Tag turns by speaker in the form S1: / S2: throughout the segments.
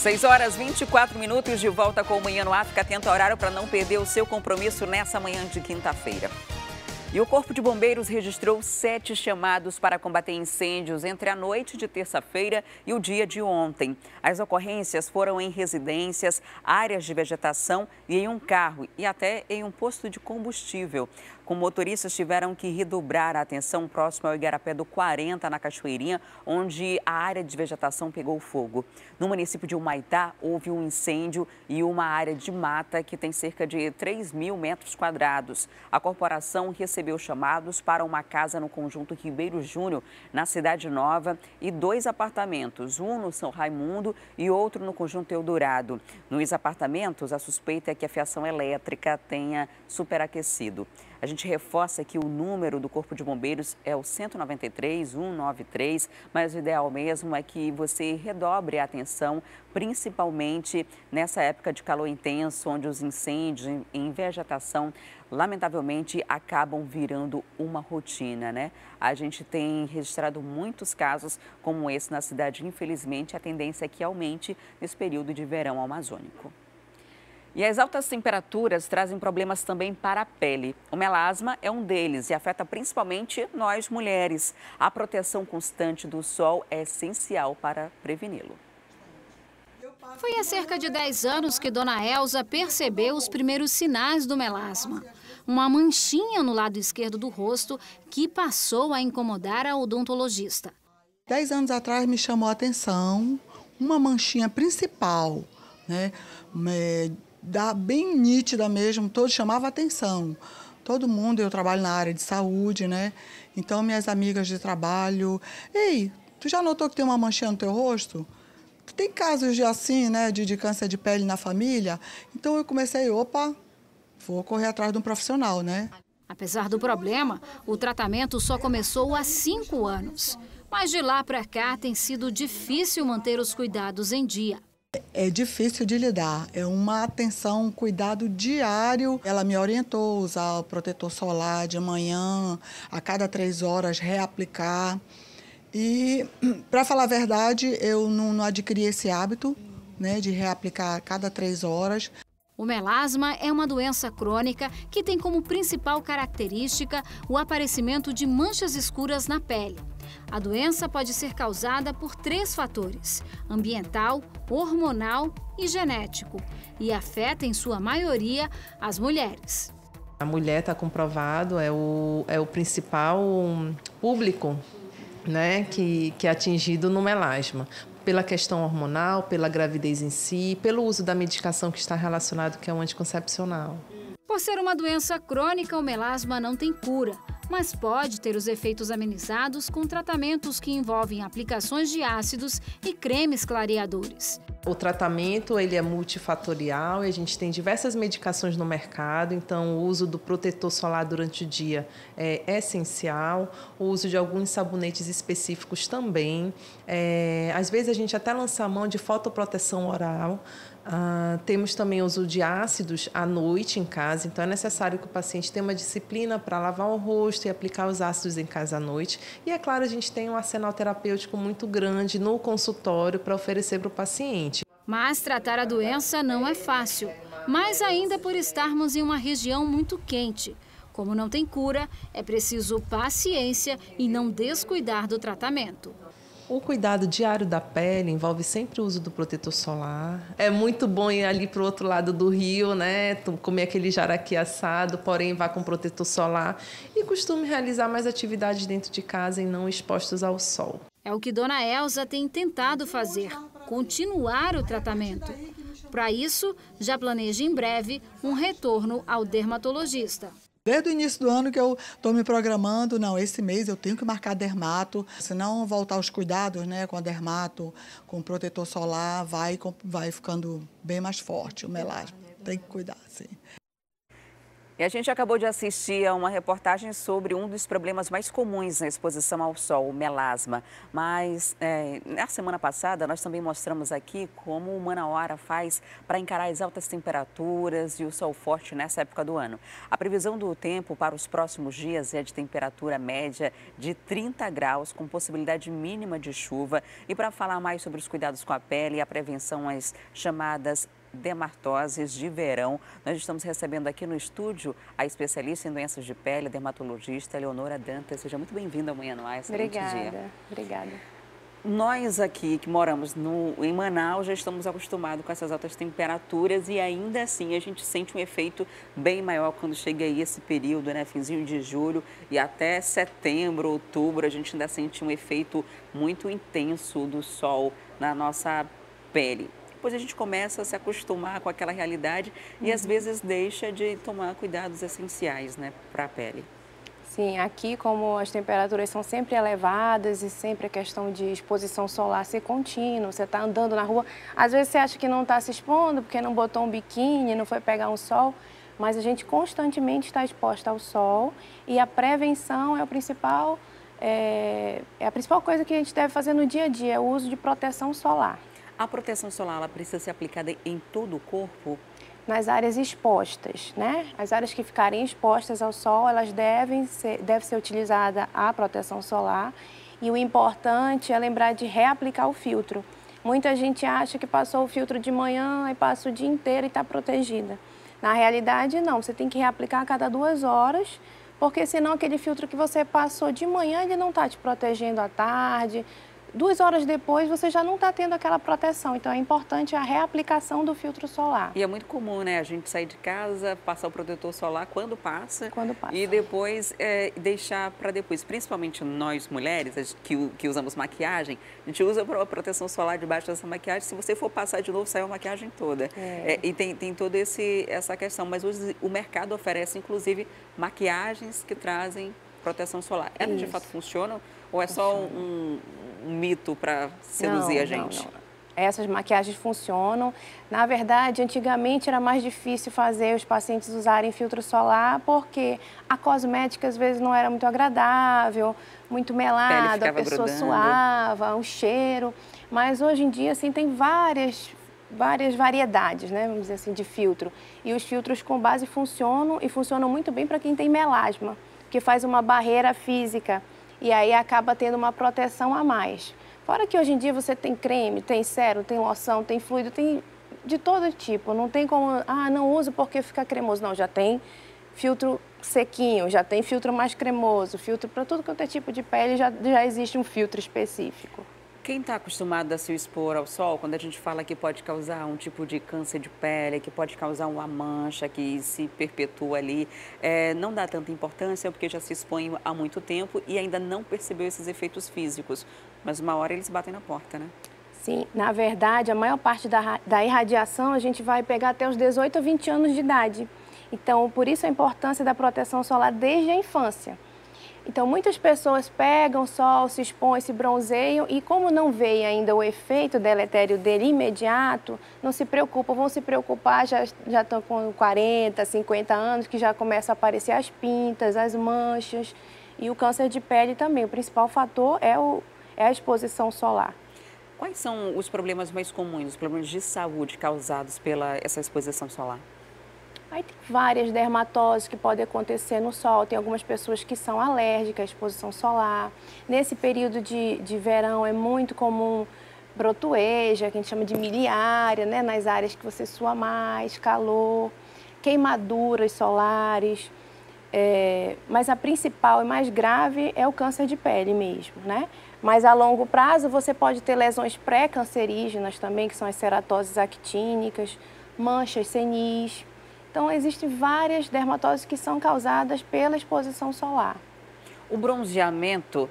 S1: 6h24, de volta com o Manhã no Ar. Fica atento ao horário para não perder o seu compromisso nessa manhã de quinta-feira. E o Corpo de Bombeiros registrou 7 chamados para combater incêndios entre a noite de terça-feira e o dia de ontem. As ocorrências foram em residências, áreas de vegetação e em um carro e até em um posto de combustível. Com motoristas tiveram que redobrar a atenção próximo ao Igarapé do 40, na Cachoeirinha, onde a área de vegetação pegou fogo. No município de Humaitá, houve um incêndio e uma área de mata que tem cerca de 3.000 metros quadrados. A corporação recebeu chamados para uma casa no conjunto Ribeiro Júnior, na Cidade Nova, e 2 apartamentos, um no São Raimundo e outro no conjunto Eldorado. Nos apartamentos, a suspeita é que a fiação elétrica tenha superaquecido. A gente reforça que o número do Corpo de Bombeiros é o 193 193, mas o ideal mesmo é que você redobre a atenção, principalmente nessa época de calor intenso, onde os incêndios em vegetação, lamentavelmente, acabam virando uma rotina, né? A gente tem registrado muitos casos como esse na cidade. Infelizmente, a tendência é que aumente nesse período de verão amazônico. E as altas temperaturas trazem problemas também para a pele. O melasma é um deles e afeta principalmente nós mulheres. A proteção constante do sol é essencial para preveni-lo.
S2: Foi há cerca de 10 anos que Dona Elza percebeu os primeiros sinais do melasma. Uma manchinha no lado esquerdo do rosto que passou a incomodar a odontologista.
S3: 10 anos atrás me chamou a atenção uma manchinha principal, né? Bem nítida mesmo, todo chamava atenção. Todo mundo, eu trabalho na área de saúde, né? Então, minhas amigas de trabalho, ei, tu já notou que tem uma manchinha no teu rosto? Tem casos de assim, né, de câncer de pele na família? Então, eu comecei, opa, vou correr atrás de um profissional, né?
S2: Apesar do problema, o tratamento só começou há 5 anos. Mas de lá para cá tem sido difícil manter os cuidados em dia.
S3: É difícil de lidar, é uma atenção, um cuidado diário. Ela me orientou a usar o protetor solar de manhã, a cada 3 horas reaplicar. E, para falar a verdade, eu não adquiri esse hábito, né, de reaplicar a cada 3 horas.
S2: O melasma é uma doença crônica que tem como principal característica o aparecimento de manchas escuras na pele. A doença pode ser causada por 3 fatores: ambiental, hormonal e genético, e afeta, em sua maioria, as mulheres.
S4: A mulher, está comprovado, é o principal público, né, que é atingido no melasma. Pela questão hormonal, pela gravidez em si, pelo uso da medicação que está relacionado, que é o anticoncepcional.
S2: Por ser uma doença crônica, o melasma não tem cura, mas pode ter os efeitos amenizados com tratamentos que envolvem aplicações de ácidos e cremes clareadores.
S4: O tratamento ele é multifatorial e a gente tem diversas medicações no mercado, então o uso do protetor solar durante o dia é essencial, o uso de alguns sabonetes específicos também. Às vezes a gente até lança a mão de fotoproteção oral. Temos também o uso de ácidos à noite em casa, então é necessário que o paciente tenha uma disciplina para lavar o rosto e aplicar os ácidos em casa à noite. E é claro, a gente tem um arsenal terapêutico muito grande no consultório para oferecer para o paciente.
S2: Mas tratar a doença não é fácil, mais ainda por estarmos em uma região muito quente. Como não tem cura, é preciso paciência e não descuidar do tratamento.
S4: O cuidado diário da pele envolve sempre o uso do protetor solar. É muito bom ir ali para o outro lado do rio, né? Comer aquele jaraqui assado, porém vá com protetor solar. E costume realizar mais atividades dentro de casa e não expostos ao sol.
S2: É o que Dona Elza tem tentado fazer, continuar o tratamento. Para isso, já planeja em breve um retorno ao dermatologista.
S3: Desde o início do ano que eu estou me programando, não, esse mês eu tenho que marcar dermato, senão voltar aos cuidados, né, com a dermato, com o protetor solar, vai ficando bem mais forte o melasma. Tem que cuidar, sim.
S1: E a gente acabou de assistir a uma reportagem sobre um dos problemas mais comuns na exposição ao sol, o melasma. Mas na semana passada nós também mostramos aqui como o Manauara faz para encarar as altas temperaturas e o sol forte nessa época do ano. A previsão do tempo para os próximos dias é de temperatura média de 30 graus, com possibilidade mínima de chuva. E para falar mais sobre os cuidados com a pele e a prevenção às chamadas dermatoses de verão, nós estamos recebendo aqui no estúdio a especialista em doenças de pele, a dermatologista Leonora Dantas. Seja muito bem-vinda amanhã no Ar.
S5: Obrigada.
S1: Nós aqui que moramos em Manaus já estamos acostumados com essas altas temperaturas e ainda assim a gente sente um efeito bem maior quando chega aí esse período, né, finzinho de julho e até setembro, outubro, a gente ainda sente um efeito muito intenso do sol na nossa pele. Depois a gente começa a se acostumar com aquela realidade e às vezes deixa de tomar cuidados essenciais, né, para a pele.
S5: Sim, aqui como as temperaturas são sempre elevadas e sempre a questão de exposição solar ser contínua, você está andando na rua, às vezes você acha que não está se expondo porque não botou um biquíni, não foi pegar um sol, mas a gente constantemente está exposta ao sol e a prevenção é a principal coisa que a gente deve fazer no dia a dia, é o uso de proteção solar.
S1: A proteção solar, ela precisa ser aplicada em todo o corpo?
S5: Nas áreas expostas, né? As áreas que ficarem expostas ao sol, elas deve ser utilizada a proteção solar. E o importante é lembrar de reaplicar o filtro. Muita gente acha que passou o filtro de manhã e passa o dia inteiro e está protegida. Na realidade, não. Você tem que reaplicar a cada 2 horas, porque senão aquele filtro que você passou de manhã, ele não está te protegendo à tarde. 2 horas depois, você já não está tendo aquela proteção. Então, é importante a reaplicação do filtro solar.
S1: E é muito comum, né? A gente sair de casa, passar o protetor solar quando passa. E depois deixar para depois. Principalmente nós, mulheres, que usamos maquiagem, a gente usa a proteção solar debaixo dessa maquiagem. Se você for passar de novo, sai a maquiagem toda. E tem toda essa questão. Mas hoje o mercado oferece, inclusive, maquiagens que trazem proteção solar. Elas de fato funcionam? Ou é só um mito para seduzir a gente?
S5: Não. Essas maquiagens funcionam. Na verdade, antigamente era mais difícil fazer os pacientes usarem filtro solar porque a cosmética às vezes não era muito agradável, muito melada, a pessoa suava, o cheiro. Mas hoje em dia, assim, tem várias variedades, né, vamos dizer assim, de filtro. E os filtros com base funcionam e funcionam muito bem para quem tem melasma, que faz uma barreira física. E aí acaba tendo uma proteção a mais. Fora que hoje em dia você tem creme, tem sérum, tem loção, tem fluido, tem de todo tipo. Não tem como, não uso porque fica cremoso. Não, já tem filtro sequinho, já tem filtro mais cremoso, filtro para tudo quanto é tipo de pele, já existe um filtro específico.
S1: Quem está acostumado a se expor ao sol, quando a gente fala que pode causar um tipo de câncer de pele, que pode causar uma mancha que se perpetua ali, não dá tanta importância porque já se expõe há muito tempo e ainda não percebeu esses efeitos físicos. Mas uma hora eles batem na porta, né?
S5: Sim, na verdade, a maior parte da irradiação a gente vai pegar até os 18 a 20 anos de idade. Então, por isso a importância da proteção solar desde a infância. Então, muitas pessoas pegam sol, se expõem, se bronzeiam e como não veem ainda o efeito deletério dele imediato, não se preocupam, vão se preocupar, já estão com 40, 50 anos, que já começam a aparecer as pintas, as manchas e o câncer de pele também. O principal fator é a exposição solar.
S1: Quais são os problemas mais comuns, os problemas de saúde causados pela essa exposição solar?
S5: Aí tem várias dermatoses que podem acontecer no sol, tem algumas pessoas que são alérgicas à exposição solar. Nesse período de verão é muito comum brotoeja, que a gente chama de miliária, né? Nas áreas que você sua mais, calor, queimaduras solares. Mas a principal e mais grave é o câncer de pele mesmo, né? Mas a longo prazo você pode ter lesões pré-cancerígenas também, que são as ceratoses actínicas, manchas senis. Então, existem várias dermatoses que são causadas pela exposição solar.
S1: O bronzeamento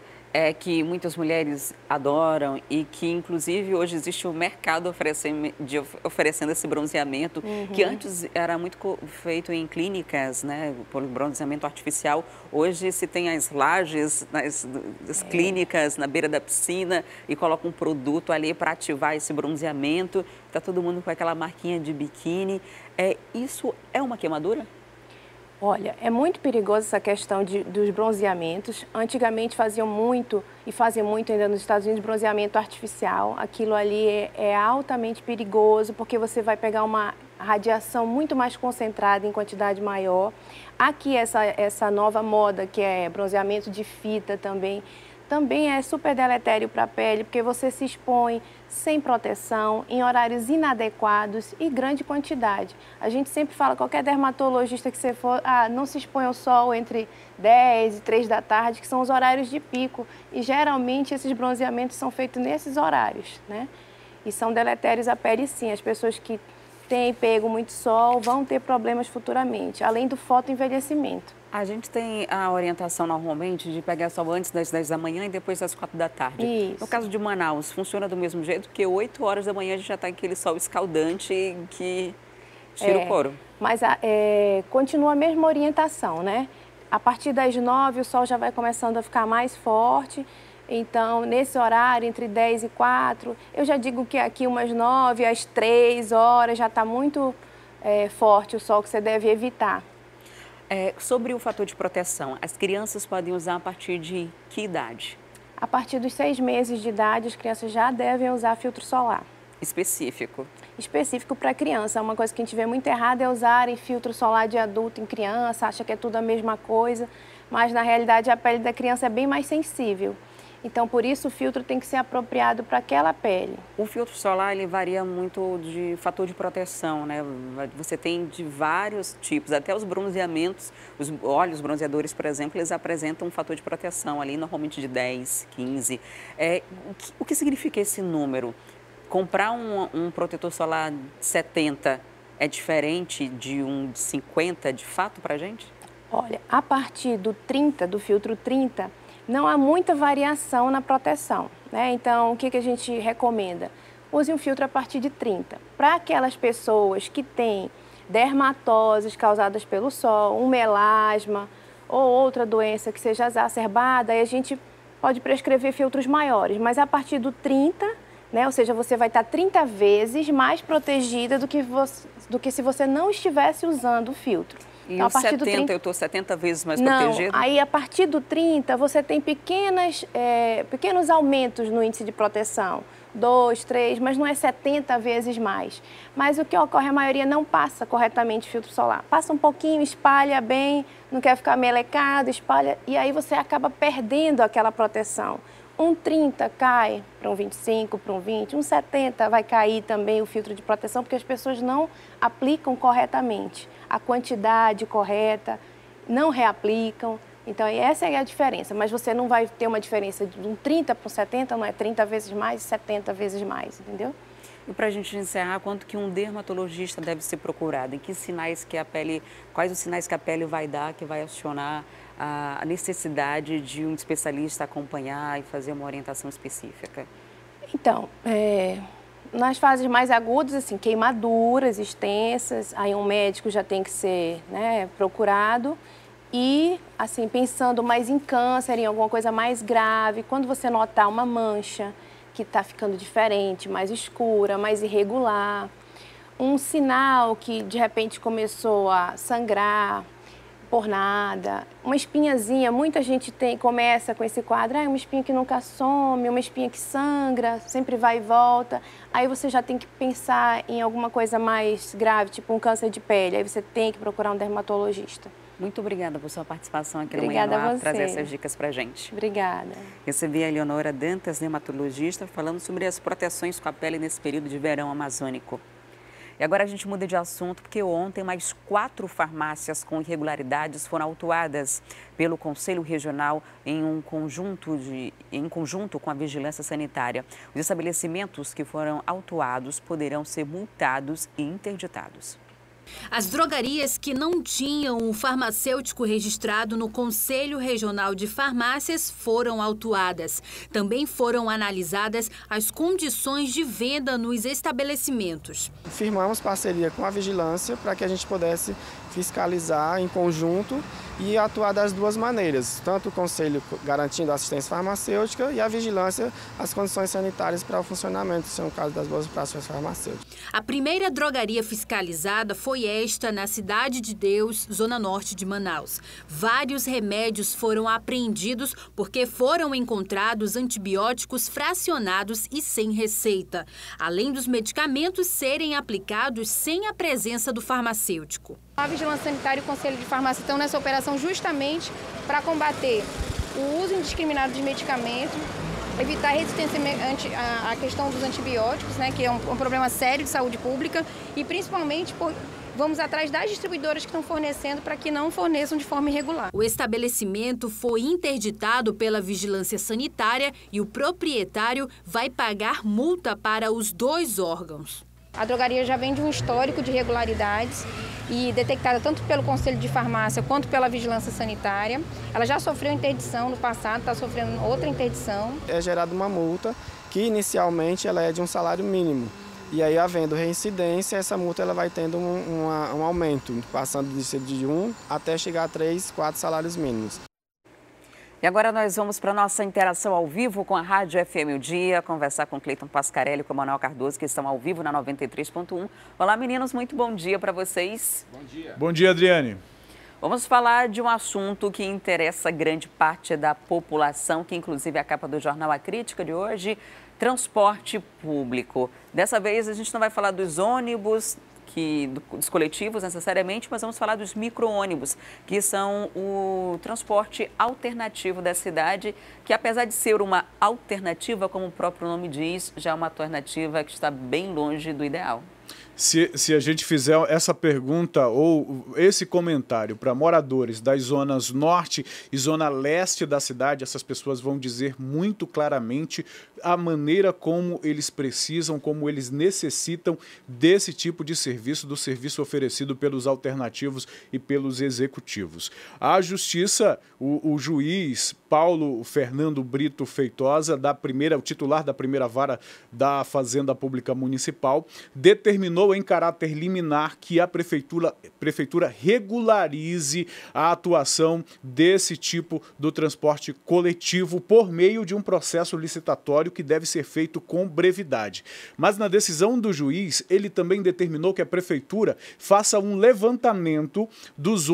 S1: que muitas mulheres adoram e que, inclusive, hoje existe um mercado oferecendo esse bronzeamento, que antes era muito feito em clínicas, né, por bronzeamento artificial. Hoje se tem as lajes nas clínicas, na beira da piscina, e coloca um produto ali para ativar esse bronzeamento. Está todo mundo com aquela marquinha de biquíni. Isso é uma queimadura?
S5: Olha, é muito perigoso essa questão dos bronzeamentos. Antigamente faziam muito, e fazem muito ainda nos Estados Unidos, bronzeamento artificial. Aquilo ali é altamente perigoso, porque você vai pegar uma radiação muito mais concentrada em quantidade maior. Aqui essa nova moda, que é bronzeamento de fita também é super deletério para a pele, porque você se expõe sem proteção, em horários inadequados e grande quantidade. A gente sempre fala, qualquer dermatologista que você for, não se expõe ao sol entre 10 e 3 da tarde, que são os horários de pico. E geralmente esses bronzeamentos são feitos nesses horários, né? E são deletérios à pele, sim. As pessoas que têm pego muito sol vão ter problemas futuramente, além do fotoenvelhecimento.
S1: A gente tem a orientação normalmente de pegar sol antes das 10 da manhã e depois das 4 da tarde.
S5: Isso.
S1: No caso de Manaus, funciona do mesmo jeito, porque 8 horas da manhã a gente já está aquele sol escaldante que tira o couro.
S5: Mas continua a mesma orientação, né? A partir das 9 o sol já vai começando a ficar mais forte. Então, nesse horário, entre 10 e 4, eu já digo que aqui umas 9 às 3 horas já está muito forte o sol, que você deve evitar.
S1: Sobre o fator de proteção, as crianças podem usar a partir de que idade?
S5: A partir dos 6 meses de idade, as crianças já devem usar filtro solar.
S1: Específico?
S5: Específico para criança. Uma coisa que a gente vê muito errada é usarem filtro solar de adulto em criança, acha que é tudo a mesma coisa, mas na realidade a pele da criança é bem mais sensível. Então, por isso, o filtro tem que ser apropriado para aquela pele.
S1: O filtro solar, ele varia muito de fator de proteção, né? Você tem de vários tipos, até os bronzeamentos, os óleos bronzeadores, por exemplo, eles apresentam um fator de proteção ali, normalmente de 10, 15. O que significa esse número? Comprar um protetor solar 70 é diferente de um de 50, de fato, para a gente?
S5: Olha, a partir do 30, do filtro 30, não há muita variação na proteção, né? Então, o que a gente recomenda? Use um filtro a partir de 30. Para aquelas pessoas que têm dermatoses causadas pelo sol, um melasma ou outra doença que seja exacerbada, aí a gente pode prescrever filtros maiores, mas a partir do 30, né? Ou seja, você vai estar 30 vezes mais protegida do que se você não estivesse usando o filtro.
S1: E
S5: então,
S1: o 70, eu estou 70 vezes mais protegida?
S5: Aí a partir do 30 você tem pequenos aumentos no índice de proteção, 2, 3, mas não é 70 vezes mais. Mas o que ocorre, a maioria não passa corretamente filtro solar. Passa um pouquinho, espalha bem, não quer ficar melecado, espalha, e aí você acaba perdendo aquela proteção. Um 30 cai para um 25, para um 20, um 70 vai cair também o filtro de proteção, porque as pessoas não aplicam corretamente a quantidade correta, não reaplicam. Então, essa é a diferença, mas você não vai ter uma diferença de um 30 para um 70, não é 30 vezes mais, 70 vezes mais, entendeu?
S1: E para a gente encerrar, quanto que um dermatologista deve ser procurado? Em que sinais que a pele, quais os sinais que a pele vai dar, que vai acionar a necessidade de um especialista acompanhar e fazer uma orientação específica?
S5: Então, nas fases mais agudas, assim, queimaduras extensas, aí um médico já tem que ser, né, procurado. E, assim, pensando mais em câncer, em alguma coisa mais grave, quando você notar uma mancha que está ficando diferente, mais escura, mais irregular, um sinal que de repente começou a sangrar por nada, uma espinhazinha, muita gente começa com esse quadro, uma espinha que nunca some, uma espinha que sangra, sempre vai e volta, aí você já tem que pensar em alguma coisa mais grave, tipo um câncer de pele, aí você tem que procurar um dermatologista.
S1: Muito obrigada por sua participação aqui no Manhã no Ar, trazer essas dicas para a gente.
S5: Obrigada.
S1: Recebi a Eleonora Dantas, dermatologista, falando sobre as proteções com a pele nesse período de verão amazônico. E agora a gente muda de assunto, porque ontem mais 4 farmácias com irregularidades foram autuadas pelo Conselho Regional em conjunto com a Vigilância Sanitária. Os estabelecimentos que foram autuados poderão ser multados e interditados.
S6: As drogarias que não tinham o farmacêutico registrado no Conselho Regional de Farmácias foram autuadas. Também foram analisadas as condições de venda nos estabelecimentos.
S7: Firmamos parceria com a vigilância para que a gente pudesse fiscalizar em conjunto e atuar das duas maneiras, tanto o Conselho garantindo a assistência farmacêutica e a vigilância às condições sanitárias para o funcionamento, se é o caso das boas práticas farmacêuticas.
S6: A primeira drogaria fiscalizada foi esta na Cidade de Deus, zona norte de Manaus. Vários remédios foram apreendidos porque foram encontrados antibióticos fracionados e sem receita, além dos medicamentos serem aplicados sem a presença do farmacêutico.
S5: A Vigilância Sanitária e o Conselho de Farmácia estão nessa operação justamente para combater o uso indiscriminado de medicamentos, evitar a resistência à questão dos antibióticos, né, que é um problema sério de saúde pública, e principalmente vamos atrás das distribuidoras que estão fornecendo para que não forneçam de forma irregular.
S6: O estabelecimento foi interditado pela Vigilância Sanitária e o proprietário vai pagar multa para os dois órgãos.
S5: A drogaria já vem de um histórico de irregularidades e detectada tanto pelo Conselho de Farmácia quanto pela Vigilância Sanitária. Ela já sofreu interdição no passado, está sofrendo outra interdição.
S7: É gerada uma multa que inicialmente ela é de um salário mínimo. E aí, havendo reincidência, essa multa ela vai tendo um aumento, passando de ser de 1 até chegar a 3, 4 salários mínimos.
S1: E agora nós vamos para a nossa interação ao vivo com a Rádio FM O Dia, conversar com Cleiton Pascarelli e com o Manuel Cardoso, que estão ao vivo na 93.1. Olá, meninos, muito bom dia para vocês.
S8: Bom dia.
S9: Bom dia, Adriane.
S1: Vamos falar de um assunto que interessa grande parte da população, que inclusive é a capa do jornal A Crítica de hoje, transporte público. Dessa vez a gente não vai falar dos ônibus, dos coletivos necessariamente, mas vamos falar dos micro-ônibus, que são o transporte alternativo da cidade, que apesar de ser uma alternativa, como o próprio nome diz, já é uma alternativa que está bem longe do ideal.
S9: Se a gente fizer essa pergunta ou esse comentário para moradores das zonas norte e zona leste da cidade, essas pessoas vão dizer muito claramente a maneira como eles precisam, como eles necessitam desse tipo de serviço, do serviço oferecido pelos alternativos e pelos executivos. A Justiça, o juiz Paulo Fernando Brito Feitosa, o titular da primeira vara da Fazenda Pública Municipal, determinou em caráter liminar que a prefeitura regularize a atuação desse tipo do transporte coletivo por meio de um processo licitatório que deve ser feito com brevidade. Mas na decisão do juiz, ele também determinou que a prefeitura faça um levantamento dos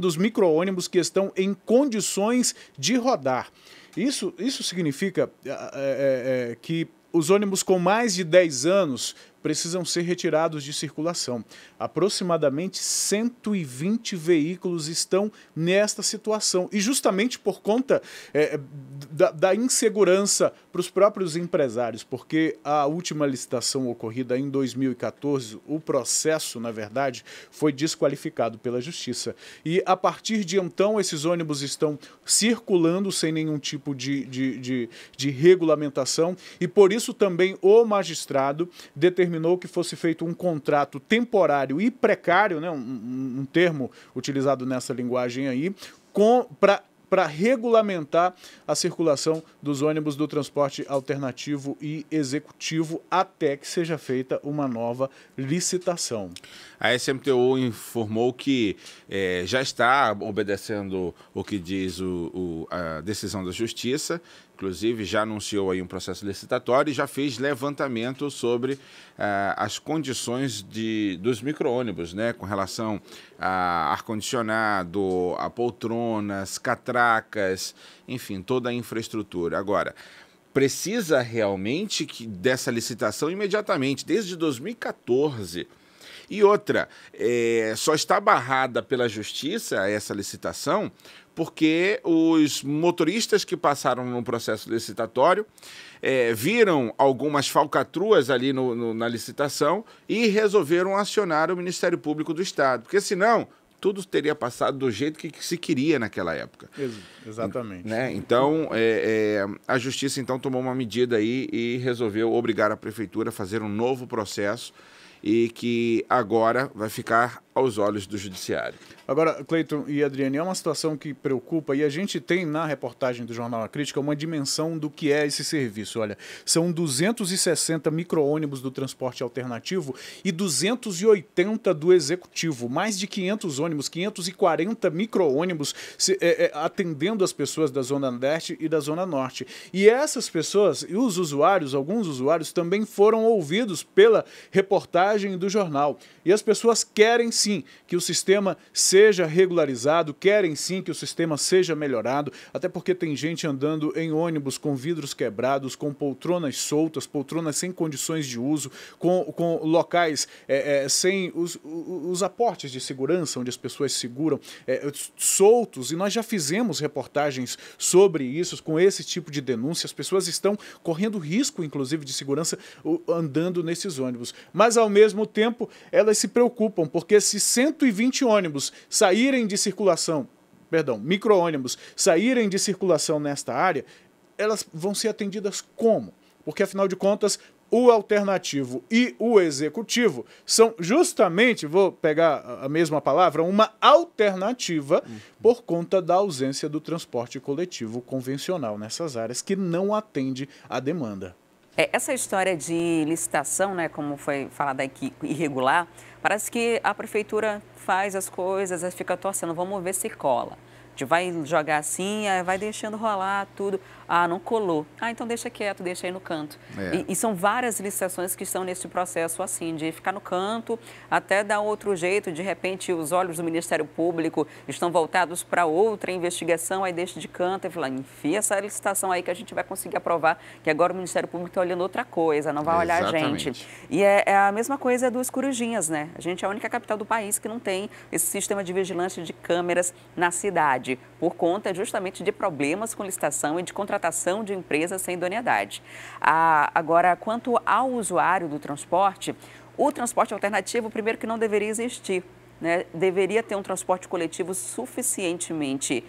S9: dos micro-ônibus que estão em condições de rodar. Isso significa que os ônibus com mais de 10 anos precisam ser retirados de circulação. Aproximadamente 120 veículos estão nesta situação. E justamente por conta da insegurança para os próprios empresários, porque a última licitação ocorrida em 2014, o processo, na verdade, foi desqualificado pela Justiça. E a partir de então, esses ônibus estão circulando sem nenhum tipo de regulamentação e por isso também o magistrado determinou que fosse feito um contrato temporário e precário, né, um termo utilizado nessa linguagem aí, para regulamentar a circulação dos ônibus do transporte alternativo e executivo até que seja feita uma nova licitação.
S8: A SMTU informou que já está obedecendo o que diz a decisão da Justiça, inclusive já anunciou aí um processo licitatório e já fez levantamento sobre as condições dos micro-ônibus, né, com relação a ar-condicionado, a poltronas, catracas, enfim, toda a infraestrutura. Agora, precisa realmente dessa licitação imediatamente, desde 2014. E outra, só está barrada pela Justiça essa licitação porque os motoristas que passaram no processo licitatório viram algumas falcatruas ali na licitação e resolveram acionar o Ministério Público do Estado, porque senão tudo teria passado do jeito que se queria naquela época.
S9: Exatamente.
S8: Né? Então, a Justiça então tomou uma medida aí e resolveu obrigar a Prefeitura a fazer um novo processo e que agora vai ficar aos olhos do judiciário.
S9: Agora, Cleiton e Adriane, é uma situação que preocupa e a gente tem na reportagem do Jornal A Crítica uma dimensão do que é esse serviço. Olha, são 260 micro-ônibus do transporte alternativo e 280 do executivo. Mais de 500 ônibus, 540 micro-ônibus atendendo as pessoas da Zona Leste e da Zona Norte. E essas pessoas e os usuários, alguns usuários, também foram ouvidos pela reportagem do jornal. E as pessoas querem sim que o sistema seja regularizado, querem sim que o sistema seja melhorado, até porque tem gente andando em ônibus com vidros quebrados, com poltronas soltas, poltronas sem condições de uso, com locais sem os aportes de segurança, onde as pessoas seguram, soltos, e nós já fizemos reportagens sobre isso, com esse tipo de denúncia. As pessoas estão correndo risco, inclusive, de segurança andando nesses ônibus. Mas, ao mesmo tempo, elas se preocupam, porque se 120 ônibus saírem de circulação, micro-ônibus saírem de circulação nesta área, elas vão ser atendidas como? Porque, afinal de contas, o alternativo e o executivo são justamente, vou pegar a mesma palavra, uma alternativa por conta da ausência do transporte coletivo convencional nessas áreas, que não atende à demanda.
S1: Essa história de licitação, né, como foi falado aqui, irregular, parece que a prefeitura faz as coisas, fica torcendo, vamos ver se cola. A gente vai jogar assim, vai deixando rolar tudo. Ah, não colou. Ah, então deixa quieto, deixa aí no canto. E são várias licitações que estão nesse processo assim, de ficar no canto, até dar outro jeito. De repente, os olhos do Ministério Público estão voltados para outra investigação, aí deixa de canto e fala, enfia essa licitação aí que a gente vai conseguir aprovar, que agora o Ministério Público está olhando outra coisa, não vai olhar a gente. E é a mesma coisa dos Corujinhas, né? A gente é a única capital do país que não tem esse sistema de vigilância de câmeras na cidade, por conta justamente de problemas com licitação e de contratação de empresas sem idoneidade. Agora, quanto ao usuário do transporte, o transporte alternativo, primeiro que não deveria existir, né? Deveria ter um transporte coletivo suficientemente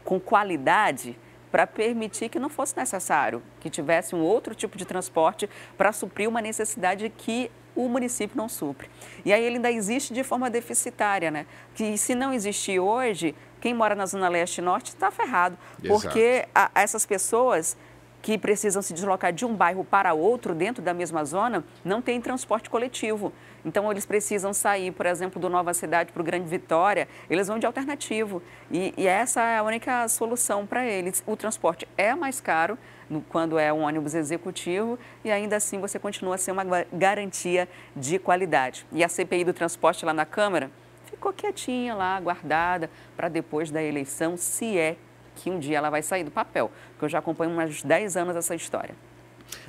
S1: com qualidade para permitir que não fosse necessário, que tivesse um outro tipo de transporte para suprir uma necessidade que o município não supre. E aí ele ainda existe de forma deficitária, né? Que se não existir hoje, quem mora na Zona Leste e Norte está ferrado. Exato. Porque essas pessoas que precisam se deslocar de um bairro para outro dentro da mesma zona, não tem transporte coletivo. Então, eles precisam sair, por exemplo, do Nova Cidade para o Grande Vitória, eles vão de alternativo. E essa é a única solução para eles. O transporte é mais caro quando é um ônibus executivo e ainda assim você continua a ser uma garantia de qualidade. E a CPI do transporte lá na Câmara ficou quietinha lá, guardada para depois da eleição, se é que um dia ela vai sair do papel, porque eu já acompanho há uns 10 anos essa história.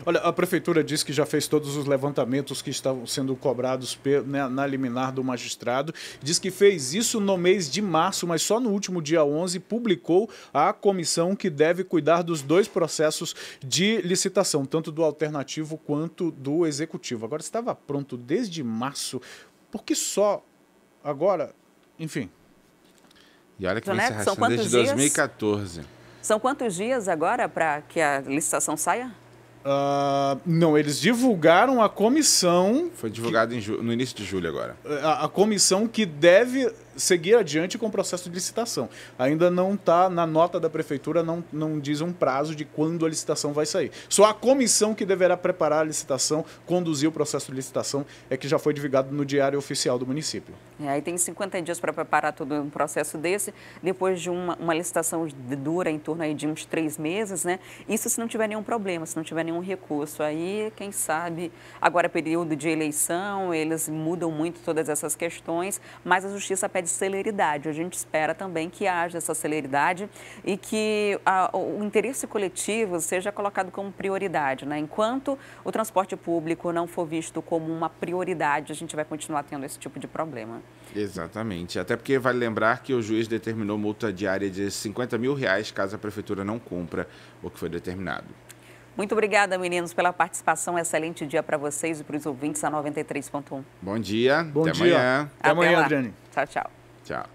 S9: Olha, a prefeitura diz que já fez todos os levantamentos que estavam sendo cobrados na liminar do magistrado. Diz que fez isso no mês de março, mas só no último dia 11 publicou a comissão que deve cuidar dos dois processos de licitação, tanto do alternativo quanto do executivo. Agora, estava pronto desde março, por que só agora? Enfim.
S8: E olha que vem se arrastando desde 2014.
S1: São quantos dias agora para que a licitação saia?
S9: Não, eles divulgaram a comissão...
S8: Foi divulgado no início de julho agora.
S9: A comissão que deve seguir adiante com o processo de licitação. Ainda não está na nota da prefeitura, não diz um prazo de quando a licitação vai sair. Só a comissão que deverá preparar a licitação, conduzir o processo de licitação, é que já foi divulgado no Diário Oficial do município.
S1: Aí tem 50 dias para preparar todo um processo desse, depois de uma licitação dura em torno aí de uns 3 meses, né? Isso se não tiver nenhum problema, se não tiver nenhum recurso. Aí, quem sabe, agora é período de eleição, eles mudam muito todas essas questões, mas a Justiça pede celeridade. A gente espera também que haja essa celeridade e que o interesse coletivo seja colocado como prioridade, né? Enquanto o transporte público não for visto como uma prioridade, a gente vai continuar tendo esse tipo de problema.
S8: Exatamente. Até porque vale lembrar que o juiz determinou multa diária de R$50 mil caso a prefeitura não cumpra o que foi determinado.
S1: Muito obrigada, meninos, pela participação. Excelente dia para vocês e para os ouvintes da 93.1.
S8: Bom dia.
S9: Bom
S8: até
S9: dia.
S8: Amanhã.
S9: Até amanhã, Adriane.
S1: Tchau, tchau.
S8: Tchau.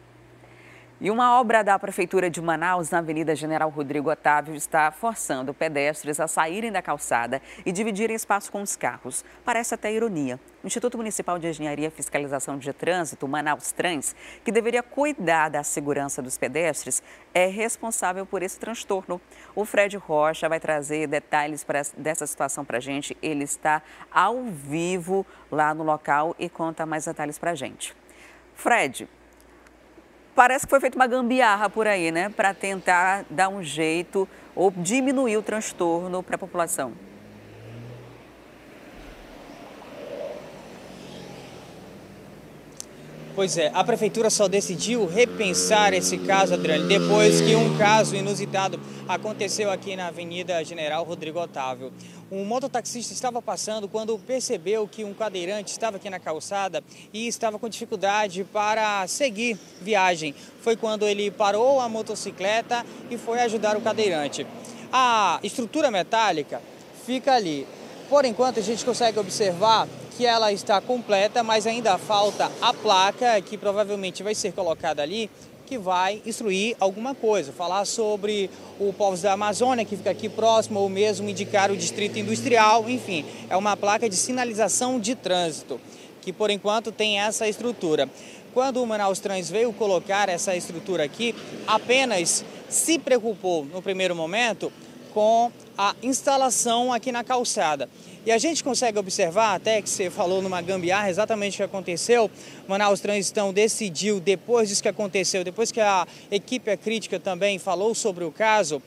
S1: E uma obra da Prefeitura de Manaus, na Avenida General Rodrigo Otávio, está forçando pedestres a saírem da calçada e dividirem espaço com os carros. Parece até ironia. O Instituto Municipal de Engenharia e Fiscalização de Trânsito, Manaus Trans, que deveria cuidar da segurança dos pedestres, é responsável por esse transtorno. O Fred Rocha vai trazer detalhes dessa situação para a gente. Ele está ao vivo lá no local e conta mais detalhes para a gente. Fred, parece que foi feita uma gambiarra por aí, né? Para tentar dar um jeito ou diminuir o transtorno para a população.
S10: Pois é, a Prefeitura só decidiu repensar esse caso, Adriane, depois que um caso inusitado aconteceu aqui na Avenida General Rodrigo Otávio. Um mototaxista estava passando quando percebeu que um cadeirante estava aqui na calçada e estava com dificuldade para seguir viagem. Foi quando ele parou a motocicleta e foi ajudar o cadeirante. A estrutura metálica fica ali. Por enquanto, a gente consegue observar que ela está completa, mas ainda falta a placa que provavelmente vai ser colocada ali, que vai instruir alguma coisa, falar sobre o Povos da Amazônia, que fica aqui próximo, ou mesmo indicar o Distrito Industrial, enfim, é uma placa de sinalização de trânsito, que por enquanto tem essa estrutura. Quando o Manaus Trans veio colocar essa estrutura aqui, apenas se preocupou no primeiro momento com a instalação aqui na calçada. E a gente consegue observar, até que você falou numa gambiarra, exatamente o que aconteceu. Manaus Transitão decidiu, depois disso que aconteceu, depois que a equipe crítica também falou sobre o caso,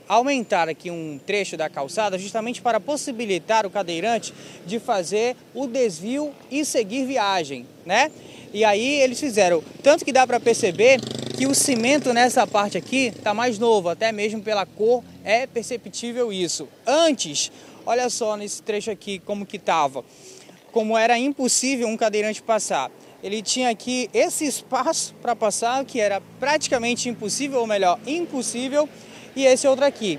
S10: aumentar aqui um trecho da calçada justamente para possibilitar o cadeirante de fazer o desvio e seguir viagem, né? E aí eles fizeram, tanto que dá para perceber que o cimento nessa parte aqui está mais novo, até mesmo pela cor é perceptível isso. Antes, olha só nesse trecho aqui como que estava, como era impossível um cadeirante passar. Ele tinha aqui esse espaço para passar, que era praticamente impossível, ou melhor, impossível, e esse outro aqui.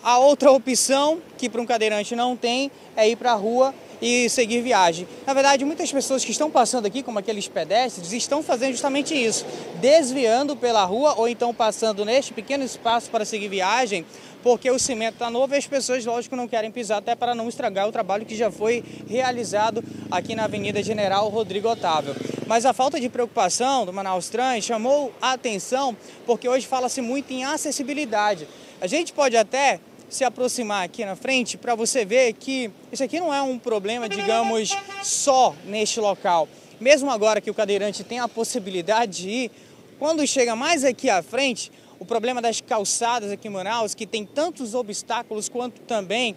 S10: A outra opção, que para um cadeirante não tem, é ir para a rua e seguir viagem. Na verdade, muitas pessoas que estão passando aqui, como aqueles pedestres, estão fazendo justamente isso, desviando pela rua ou então passando neste pequeno espaço para seguir viagem, porque o cimento está novo e as pessoas, lógico, não querem pisar, até para não estragar o trabalho que já foi realizado aqui na Avenida General Rodrigo Otávio. Mas a falta de preocupação do Manaus Trans chamou a atenção, porque hoje fala-se muito em acessibilidade. A gente pode até se aproximar aqui na frente para você ver que isso aqui não é um problema, digamos, só neste local. Mesmo agora que o cadeirante tem a possibilidade de ir, quando chega mais aqui à frente, o problema das calçadas aqui em Manaus, que tem tantos obstáculos quanto também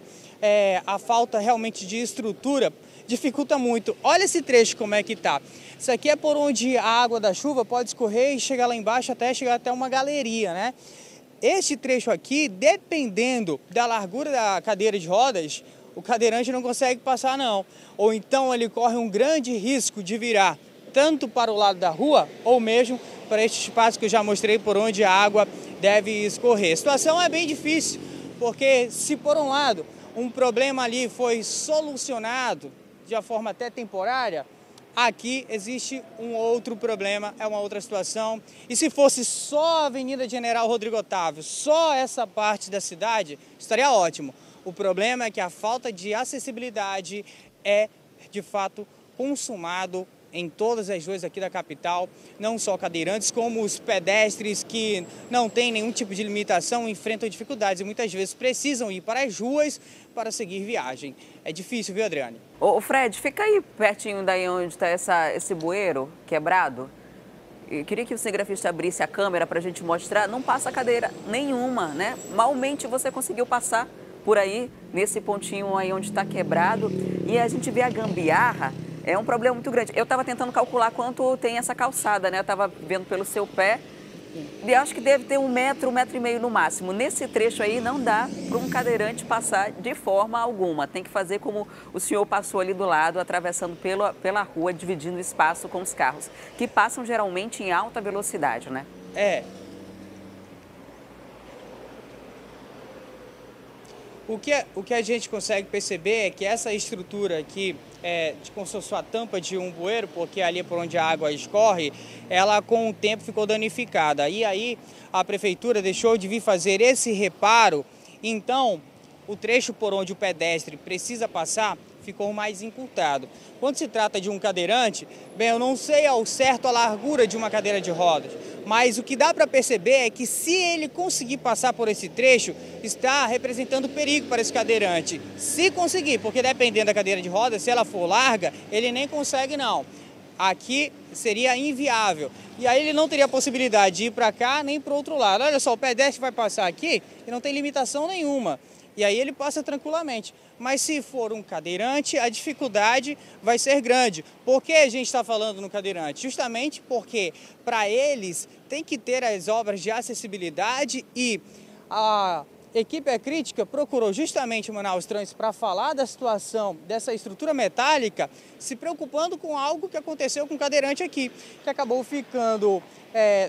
S10: a falta realmente de estrutura, dificulta muito. Olha esse trecho como é que tá. Isso aqui é por onde a água da chuva pode escorrer e chegar lá embaixo até chegar até uma galeria, né? Este trecho aqui, dependendo da largura da cadeira de rodas, o cadeirante não consegue passar não. Ou então ele corre um grande risco de virar tanto para o lado da rua ou mesmo para este espaço que eu já mostrei por onde a água deve escorrer. A situação é bem difícil, porque se por um lado um problema ali foi solucionado de uma forma até temporária, aqui existe um outro problema, é uma outra situação. E se fosse só a Avenida General Rodrigo Otávio, só essa parte da cidade, estaria ótimo. O problema é que a falta de acessibilidade é, de fato, consumado em todas as ruas aqui da capital, não só cadeirantes, como os pedestres que não têm nenhum tipo de limitação, enfrentam dificuldades e muitas vezes precisam ir para as ruas para seguir viagem. É difícil, viu, Adriane?
S1: Ô Fred, fica aí pertinho daí onde está esse bueiro quebrado. Eu queria que o cinegrafista abrisse a câmera para a gente mostrar. Não passa cadeira nenhuma, né? Malmente você conseguiu passar por aí, nesse pontinho aí onde está quebrado. E a gente vê a gambiarra. É um problema muito grande. Eu estava tentando calcular quanto tem essa calçada, né? Eu estava vendo pelo seu pé e acho que deve ter 1 metro, 1,5 metro no máximo. Nesse trecho aí não dá para um cadeirante passar de forma alguma. Tem que fazer como o senhor passou ali do lado, atravessando pela rua, dividindo espaço com os carros, que passam geralmente em alta velocidade, né?
S10: O que a gente consegue perceber é que essa estrutura aqui, como se fosse a tampa de um bueiro, porque ali por onde a água escorre, ela com o tempo ficou danificada. E aí a prefeitura deixou de vir fazer esse reparo, então o trecho por onde o pedestre precisa passar ficou mais encurtado. Quando se trata de um cadeirante, bem, eu não sei ao certo a largura de uma cadeira de rodas, mas o que dá para perceber é que se ele conseguir passar por esse trecho, está representando perigo para esse cadeirante. Se conseguir, porque dependendo da cadeira de rodas, se ela for larga, ele nem consegue não. Aqui seria inviável. E aí ele não teria possibilidade de ir para cá nem para o outro lado. Olha só, o pedestre vai passar aqui e não tem limitação nenhuma. E aí ele passa tranquilamente. Mas se for um cadeirante, a dificuldade vai ser grande. Por que a gente está falando no cadeirante? Justamente porque para eles tem que ter as obras de acessibilidade e a equipe Crítica procurou justamente o Manaus Trans para falar da situação dessa estrutura metálica, se preocupando com algo que aconteceu com o cadeirante aqui, que acabou ficando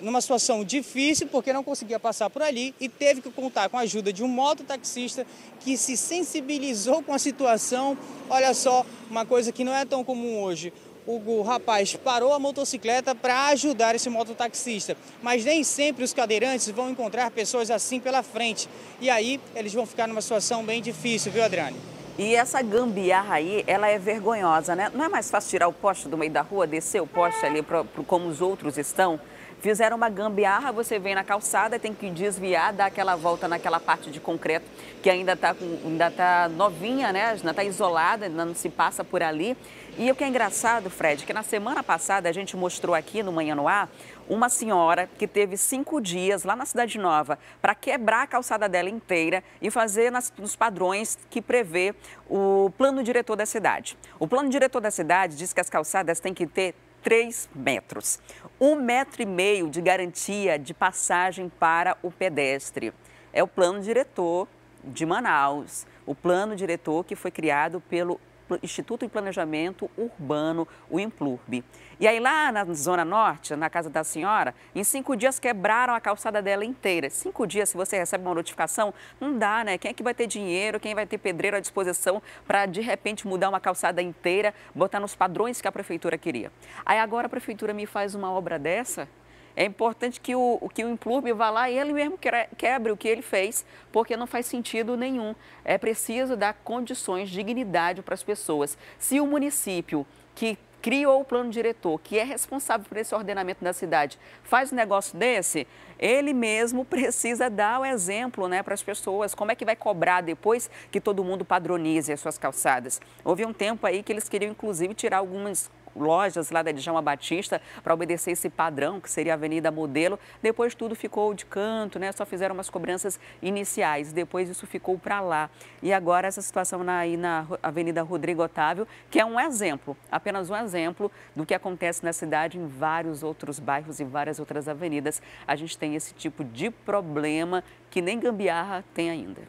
S10: numa situação difícil porque não conseguia passar por ali e teve que contar com a ajuda de um mototaxista que se sensibilizou com a situação. Olha só, uma coisa que não é tão comum hoje. O rapaz parou a motocicleta para ajudar esse mototaxista, mas nem sempre os cadeirantes vão encontrar pessoas assim pela frente. E aí eles vão ficar numa situação bem difícil, viu, Adriane?
S1: E essa gambiarra aí, ela é vergonhosa, né? Não é mais fácil tirar o poste do meio da rua, descer o poste ali como os outros estão? Fizeram uma gambiarra, você vem na calçada, tem que desviar, dar aquela volta naquela parte de concreto que ainda tá novinha, né? Ainda está isolada, ainda não se passa por ali. E o que é engraçado, Fred, que na semana passada a gente mostrou aqui no Manhã no Ar uma senhora que teve 5 dias lá na Cidade Nova para quebrar a calçada dela inteira e fazer nos padrões que prevê o plano diretor da cidade. O plano diretor da cidade diz que as calçadas têm que ter 3 metros, 1,5 metro de garantia de passagem para o pedestre. É o plano diretor de Manaus, o plano diretor que foi criado pelo Instituto de Planejamento Urbano, o INPLURB. E aí lá na Zona Norte, na casa da senhora, em 5 dias quebraram a calçada dela inteira. 5 dias, se você recebe uma notificação, não dá, né? Quem é que vai ter dinheiro, quem vai ter pedreiro à disposição para, de repente, mudar uma calçada inteira, botar nos padrões que a prefeitura queria? Aí agora a prefeitura me faz uma obra dessa? É importante que o INPLURB vá lá e ele mesmo quebre o que ele fez, porque não faz sentido nenhum. É preciso dar condições, dignidade para as pessoas. Se o município que criou o plano diretor, que é responsável por esse ordenamento da cidade, faz um negócio desse, ele mesmo precisa dar o exemplo, né, para as pessoas. Como é que vai cobrar depois que todo mundo padronize as suas calçadas? Houve um tempo aí que eles queriam, inclusive, tirar algumas lojas lá da Djalma Batista para obedecer esse padrão, que seria a Avenida Modelo. Depois tudo ficou de canto, né? Só fizeram umas cobranças iniciais. Depois isso ficou para lá. E agora essa situação aí na Avenida Rodrigo Otávio, que é um exemplo, apenas um exemplo do que acontece na cidade em vários outros bairros e várias outras avenidas. A gente tem esse tipo de problema que nem gambiarra tem ainda.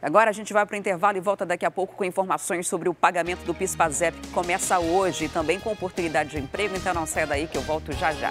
S1: Agora a gente vai para o intervalo e volta daqui a pouco com informações sobre o pagamento do PIS/PASEP, que começa hoje, e também com oportunidade de emprego. Então não saia daí que eu volto já já.